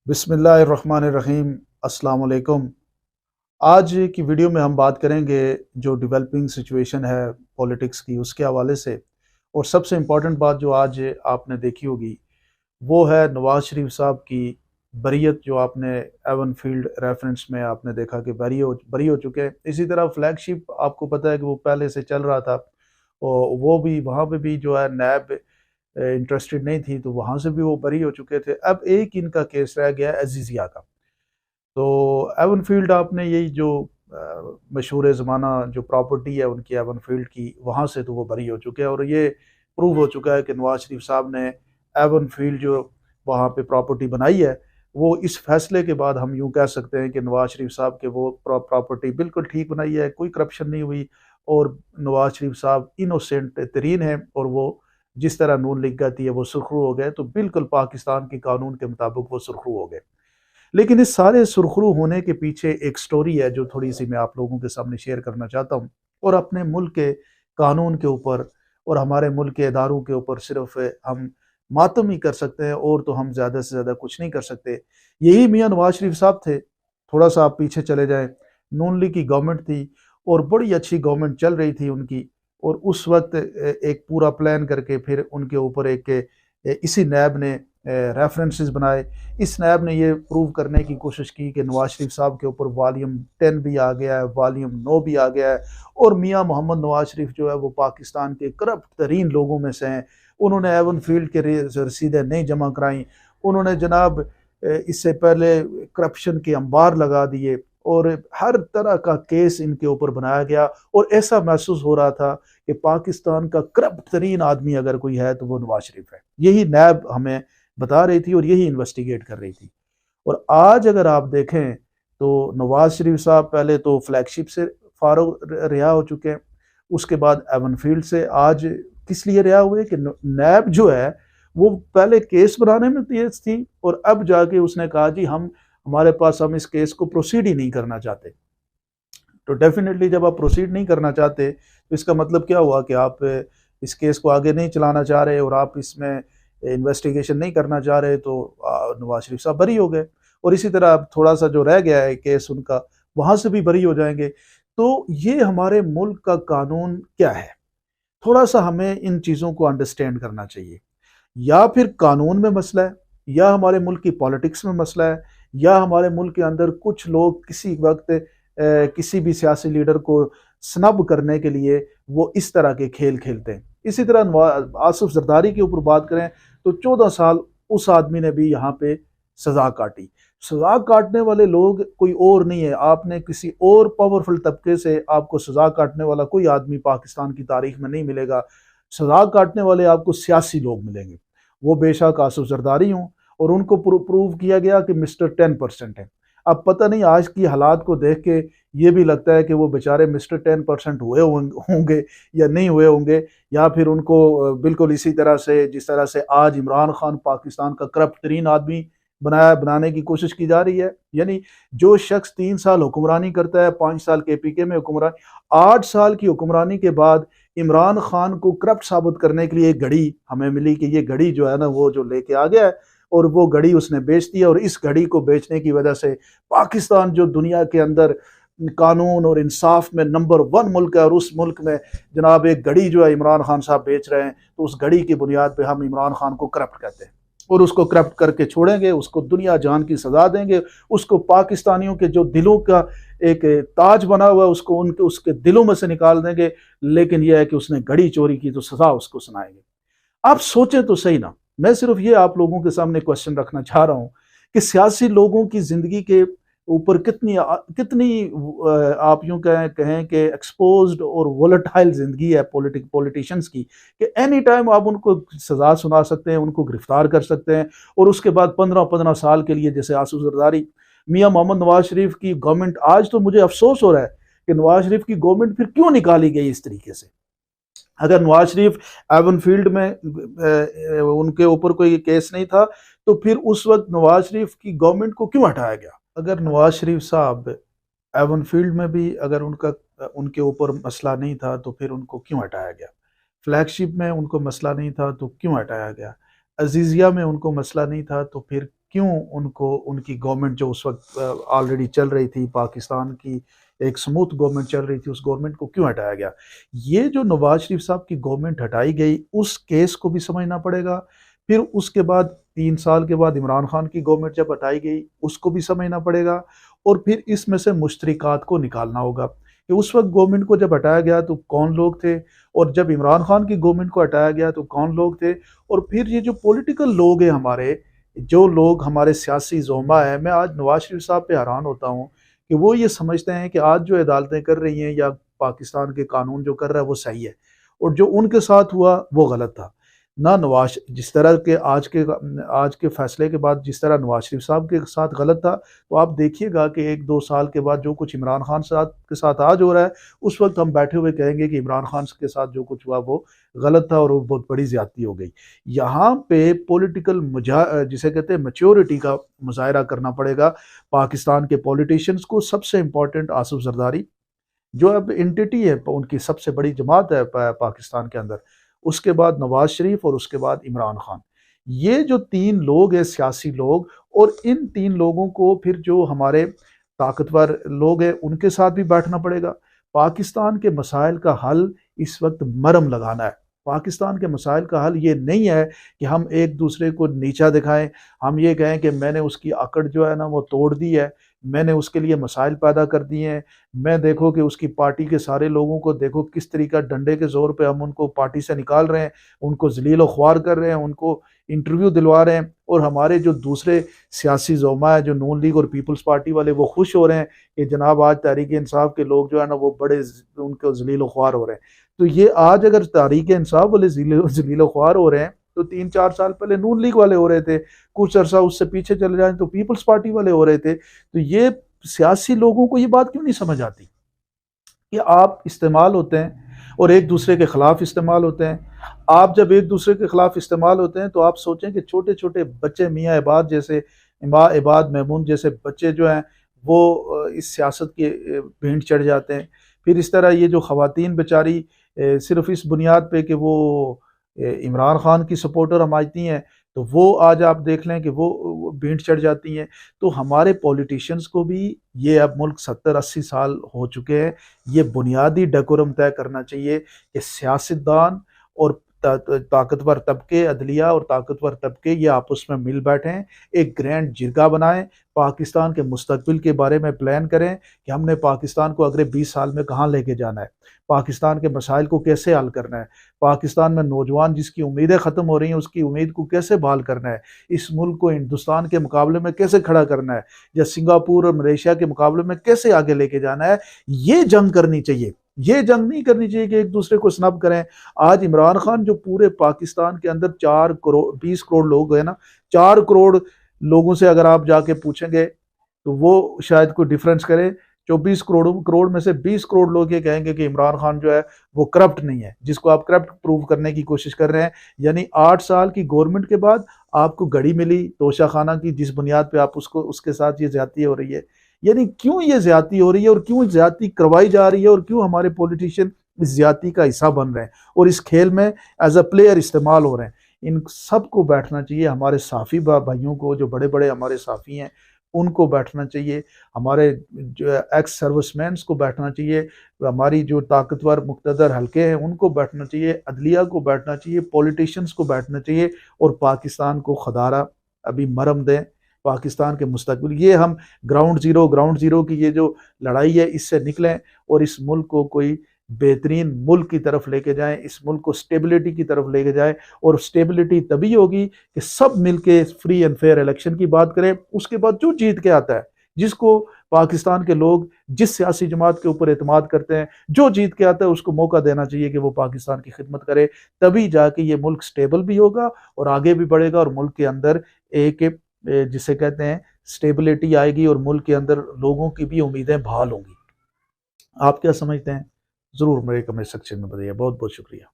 बिस्मिल्लाहिर्रहमानिर्रहीम। अस्सलाम वालेकुम। आज की वीडियो में हम बात करेंगे जो डेवलपिंग सिचुएशन है पॉलिटिक्स की उसके हवाले से। और सबसे इम्पॉर्टेंट बात जो आज आपने देखी होगी वो है नवाज शरीफ साहब की बरीयत, जो आपने एवन फील्ड रेफरेंस में आपने देखा कि बरी हो चुके हैं। इसी तरह फ्लैगशिप आपको पता है कि वो पहले से चल रहा था और वो भी वहाँ पे भी जो है नैब इंटरेस्टेड नहीं थी, तो वहाँ से भी वो बरी हो चुके थे। अब एक इनका केस रह गया है अजीज़िया का। तो एवन फील्ड आपने यही जो मशहूर ज़माना जो प्रॉपर्टी है उनकी एवन फील्ड की, वहाँ से तो वो बरी हो चुके हैं। और ये प्रूव हो चुका है कि नवाज शरीफ साहब ने एवन फील्ड जो वहाँ पे प्रॉपर्टी बनाई है, वो इस फैसले के बाद हम यूँ कह सकते हैं कि नवाज शरीफ साहब के वो प्रॉपर्टी बिल्कुल ठीक बनाई है, कोई करप्शन नहीं हुई। और नवाज शरीफ साहब इनोसेंट तरीन है और वो जिस तरह नून लीग कहती है वो सुरखरू हो गए, तो बिल्कुल पाकिस्तान के कानून के मुताबिक वो सुरखरू हो गए। लेकिन इस सारे सुरखरू होने के पीछे एक स्टोरी है जो थोड़ी सी मैं आप लोगों के सामने शेयर करना चाहता हूँ। और अपने मुल्क के कानून के ऊपर और हमारे मुल्क के इदारों के ऊपर सिर्फ हम मातम ही कर सकते हैं, और तो हम ज़्यादा से ज़्यादा कुछ नहीं कर सकते। यही मियाँ नवाज शरीफ साहब थे। थोड़ा सा आप पीछे चले जाएं, नून लीग की गवर्नमेंट थी और बड़ी अच्छी गवर्नमेंट चल रही थी उनकी। और उस वक्त एक पूरा प्लान करके फिर उनके ऊपर एक इसी नैब ने रेफरेंसेस बनाए। इस नैब ने ये प्रूव करने की कोशिश की कि नवाज शरीफ साहब के ऊपर वॉल्यूम 10 भी आ गया है, वॉल्यूम 9 भी आ गया है। और मियाँ मोहम्मद नवाज शरीफ जो है वो पाकिस्तान के करप्ट तरीन लोगों में से हैं। उन्होंने एवन फील्ड के रसीदें नहीं जमा कराई। उन्होंने जनाब इससे पहले करप्शन के अंबार लगा दिए और हर तरह का केस इनके ऊपर बनाया गया। और ऐसा महसूस हो रहा था कि पाकिस्तान का करप्ट तरीन आदमी अगर कोई है तो वो नवाज शरीफ है। यही नैब हमें बता रही थी और यही इन्वेस्टिगेट कर रही थी। और आज अगर आप देखें तो नवाज शरीफ साहब पहले तो फ्लैगशिप से फारूक रिहा हो चुके हैं, उसके बाद एवन फील्ड से। आज किस लिए रिहा हुए कि नैब जो है वो पहले केस बनाने में तेज थी और अब जाके उसने कहा जी हम इस केस को प्रोसीड ही नहीं करना चाहते। तो डेफिनेटली जब आप प्रोसीड नहीं करना चाहते तो इसका मतलब क्या हुआ कि आप इस केस को आगे नहीं चलाना चाह रहे और आप इसमें इन्वेस्टिगेशन नहीं करना चाह रहे, तो नवाज शरीफ साहब बरी हो गए। और इसी तरह अब थोड़ा सा जो रह गया है केस उनका, वहां से भी बरी हो जाएंगे। तो ये हमारे मुल्क का कानून क्या है, थोड़ा सा हमें इन चीज़ों को अंडरस्टैंड करना चाहिए। या फिर कानून में मसला है, या हमारे मुल्क की पॉलिटिक्स में मसला है, या हमारे मुल्क के अंदर कुछ लोग किसी वक्त किसी भी सियासी लीडर को स्नब करने के लिए वो इस तरह के खेल खेलते हैं। इसी तरह आसिफ जरदारी के ऊपर बात करें तो 14 साल उस आदमी ने भी यहाँ पे सजा काटी। सजा काटने वाले लोग कोई और नहीं है, आपने किसी और पावरफुल तबके से आपको सजा काटने वाला कोई आदमी पाकिस्तान की तारीख में नहीं मिलेगा। सजा काटने वाले आपको सियासी लोग मिलेंगे, वो बेशक आसिफ जरदारी हों। और उनको प्रूव किया गया कि मिस्टर 10% है। अब पता नहीं आज की हालात को देख के ये भी लगता है कि वो बेचारे मिस्टर 10% हुए होंगे या नहीं हुए होंगे, या फिर उनको बिल्कुल इसी तरह से जिस तरह से आज इमरान खान पाकिस्तान का करप्ट तरीन आदमी बनाने की कोशिश की जा रही है। यानी जो शख्स 3 साल हुक्मरानी करता है, 5 साल KPK में हुक्मरानी, 8 साल की हुक्मरानी के बाद इमरान खान को करप्ट साबित करने के लिए एक घड़ी हमें मिली कि ये घड़ी जो है ना वो जो लेके आ गया है, और वो घड़ी उसने बेच दिया। और इस घड़ी को बेचने की वजह से पाकिस्तान जो दुनिया के अंदर कानून और इंसाफ में नंबर 1 मुल्क है, और उस मुल्क में जनाब एक घड़ी जो है इमरान खान साहब बेच रहे हैं, तो उस घड़ी की बुनियाद पे हम इमरान खान को करप्ट कहते हैं। और उसको करप्ट करके छोड़ेंगे, उसको दुनिया जान की सजा देंगे, उसको पाकिस्तानियों के जो दिलों का एक ताज बना हुआ है उसको उनके उसके दिलों में से निकाल देंगे। लेकिन यह है कि उसने घड़ी चोरी की तो सजा उसको सुनाएंगे। आप सोचें तो सही ना। मैं सिर्फ ये आप लोगों के सामने क्वेश्चन रखना चाह रहा हूं कि सियासी लोगों की जिंदगी के ऊपर कितनी कितनी आप यूं कहें कि एक्सपोज्ड और वोलेटाइल जिंदगी है पॉलिटिशियंस की, कि एनी टाइम आप उनको सजा सुना सकते हैं, उनको गिरफ्तार कर सकते हैं। और उसके बाद 15-15 साल के लिए, जैसे आसिफ जरदारी, मियाँ मोहम्मद नवाज शरीफ की गवर्नमेंट, आज तो मुझे अफसोस हो रहा है कि नवाज शरीफ की गवर्नमेंट फिर क्यों निकाली गई इस तरीके से। अगर नवाज शरीफ एवन फील्ड में उनके ऊपर कोई केस नहीं था, तो फिर उस वक्त नवाज शरीफ की गवर्नमेंट को क्यों हटाया गया। अगर नवाज शरीफ साहब एवन फील्ड में भी अगर उनके ऊपर मसला नहीं था तो फिर उनको क्यों हटाया गया। फ्लैगशिप में उनको मसला नहीं था तो क्यों हटाया गया। अजीजिया में उनको मसला नहीं था तो फिर क्यों उनको उनकी गवर्नमेंट जो उस वक्त ऑलरेडी चल रही थी, पाकिस्तान की एक स्मूथ गवर्नमेंट चल रही थी, उस गवर्नमेंट को क्यों हटाया गया। ये जो नवाज शरीफ साहब की गवर्नमेंट हटाई गई, उस केस को भी समझना पड़ेगा। फिर उसके बाद 3 साल के बाद इमरान खान की गवर्नमेंट जब हटाई गई, उसको भी समझना पड़ेगा। और फिर इसमें से मुश्तरिकात को निकालना होगा कि उस वक्त गवर्नमेंट को जब हटाया गया तो कौन लोग थे, और जब इमरान खान की गवर्नमेंट को हटाया गया तो कौन लोग थे। और फिर ये जो पॉलिटिकल लोग हैं हमारे, जो लोग हमारे सियासी जोमा है, मैं आज नवाज शरीफ साहब पे हैरान होता हूँ कि वो ये समझते हैं कि आज जो अदालतें कर रही हैं या पाकिस्तान के कानून जो कर रहा है वो सही है, और जो उनके साथ हुआ वो गलत था। ना नवाज जिस तरह के आज के फैसले के बाद जिस तरह नवाज शरीफ साहब के साथ गलत था, तो आप देखिएगा कि 1-2 साल के बाद जो कुछ इमरान खान के साथ आज हो रहा है, उस वक्त हम बैठे हुए कहेंगे कि इमरान खान के साथ जो कुछ हुआ वो गलत था और वो बहुत बड़ी ज्यादती हो गई। यहाँ पे पॉलिटिकल जिसे कहते हैं मैच्योरिटी का मुजाहरा करना पड़ेगा पाकिस्तान के पॉलिटिशियंस को। सबसे इम्पोर्टेंट आसिफ जरदारी जो अब एंटिटी है, उनकी सबसे बड़ी जमात है पाकिस्तान के अंदर, उसके बाद नवाज शरीफ और उसके बाद इमरान खान। ये जो 3 लोग हैं सियासी लोग, और इन 3 लोगों को फिर जो हमारे ताकतवर लोग हैं उनके साथ भी बैठना पड़ेगा। पाकिस्तान के मसाइल का हल इस वक्त मरहम लगाना है। पाकिस्तान के मसाइल का हल ये नहीं है कि हम एक दूसरे को नीचा दिखाएं, हम ये कहें कि मैंने उसकी अकड़ जो है ना वो तोड़ दी है, मैंने उसके लिए मसाइल पैदा कर दिए हैं, मैं देखो कि उसकी पार्टी के सारे लोगों को देखो किस तरीका डंडे के जोर पे हम उनको पार्टी से निकाल रहे हैं, उनको जलील और ख्वार कर रहे हैं, उनको इंटरव्यू दिलवा रहे हैं। और हमारे जो दूसरे सियासी जोमा है, जो नून लीग और पीपल्स पार्टी वाले, वो खुश हो रहे हैं कि जनाब आज तहरीक इंसाफ के लोग जो है ना वो बड़े उनको जलील और ख्वार हो रहे हैं। तो ये आज अगर तहरीक इंसाफ वाले जलील और ख्वार हो रहे हैं, तो 3-4 साल पहले नून लीग वाले हो रहे थे, कुछ अरसा उससे पीछे चले जाए तो पीपल्स पार्टी वाले हो रहे थे। तो ये सियासी लोगों को ये बात क्यों नहीं समझ आती कि आप इस्तेमाल होते हैं और एक दूसरे के खिलाफ इस्तेमाल होते हैं। आप जब एक दूसरे के खिलाफ इस्तेमाल होते हैं तो आप सोचें कि छोटे छोटे बच्चे, मियाँ इबाद जैसे, इबाद महमूद जैसे बच्चे जो हैं वो इस सियासत के भेंट चढ़ जाते हैं। फिर इस तरह ये जो ख़वातीन बेचारी सिर्फ इस बुनियाद पे कि वो इमरान खान की सपोर्टर हमायती हैं, तो वो आज आप देख लें कि वो भेंट चढ़ जाती हैं। तो हमारे पॉलिटिशियंस को भी, ये अब मुल्क 70-80 साल हो चुके हैं, ये बुनियादी डेकोरम तय करना चाहिए कि सियासतदान और ताकतवर तबके, अदलिया और ताकतवर तबके, ये आपस में मिल बैठें, एक ग्रैंड जिरगा बनाएं, पाकिस्तान के मुस्तकबिल के बारे में प्लान करें कि हमने पाकिस्तान को अगले 20 साल में कहाँ लेके जाना है, पाकिस्तान के मसाइल को कैसे हल करना है, पाकिस्तान में नौजवान जिसकी उम्मीदें ख़त्म हो रही हैं उसकी उम्मीद को कैसे बहाल करना है, इस मुल्क को हिंदुस्तान के मुकाबले में कैसे खड़ा करना है, या सिंगापुर और मलेशिया के मुकाबले में कैसे आगे लेके जाना है। ये जंग करनी चाहिए। ये जंग नहीं करनी चाहिए कि एक दूसरे को स्नब करें। आज इमरान खान जो पूरे पाकिस्तान के अंदर 20 करोड़ लोग हैं ना, 4 करोड़ लोगों से अगर आप जाके पूछेंगे तो वो शायद कोई डिफरेंस करे। 24 करोड़ में से 20 करोड़ लोग ये कहेंगे कि इमरान खान जो है वो करप्ट नहीं है, जिसको आप करप्ट प्रूव करने की कोशिश कर रहे हैं। यानी 8 साल की गवर्नमेंट के बाद आपको घड़ी मिली तोशा खाना की, जिस बुनियाद पे आप उसके साथ ये ज्यादती हो रही है। यानी क्यों ये ज्यादती हो रही है और क्यों ज्यादती करवाई जा रही है और क्यों हमारे पॉलिटिशियन इस ज्यादती का हिस्सा बन रहे हैं और इस खेल में एज अ प्लेयर इस्तेमाल हो रहे हैं। इन सबको बैठना चाहिए, हमारे साफ़ी भाइयों को, जो बड़े बड़े हमारे साफ़ी हैं उनको बैठना चाहिए, हमारे जो एक्स सर्विसमैन को बैठना चाहिए, हमारी जो ताकतवर मुक़्तदर हल्के हैं उनको बैठना चाहिए, अदलिया को बैठना चाहिए, पॉलिटिशियंस को बैठना चाहिए, और पाकिस्तान को खदारा अभी मरहम दें, पाकिस्तान के मुस्तकबिल। ये हम ग्राउंड ज़ीरो की ये जो लड़ाई है इससे निकलें और इस मुल्क को कोई बेहतरीन मुल्क की तरफ लेके जाएं, इस मुल्क को स्टेबिलिटी की तरफ लेके जाएं। और स्टेबिलिटी तभी होगी कि सब मिलके फ्री एंड फेयर इलेक्शन की बात करें। उसके बाद जो जीत के आता है, जिसको पाकिस्तान के लोग जिस सियासी जमात के ऊपर एतमाद करते हैं, जो जीत के आता है उसको मौका देना चाहिए कि वो पाकिस्तान की खिदमत करे। तभी जाके ये मुल्क स्टेबल भी होगा और आगे भी बढ़ेगा, और मुल्क के अंदर एक जिसे कहते हैं स्टेबिलिटी आएगी और मुल्क के अंदर लोगों की भी उम्मीदें बहाल होंगी। आप क्या समझते हैं? ज़रूर मेरे कमेंट सेक्शन में बताइए। बहुत बहुत शुक्रिया।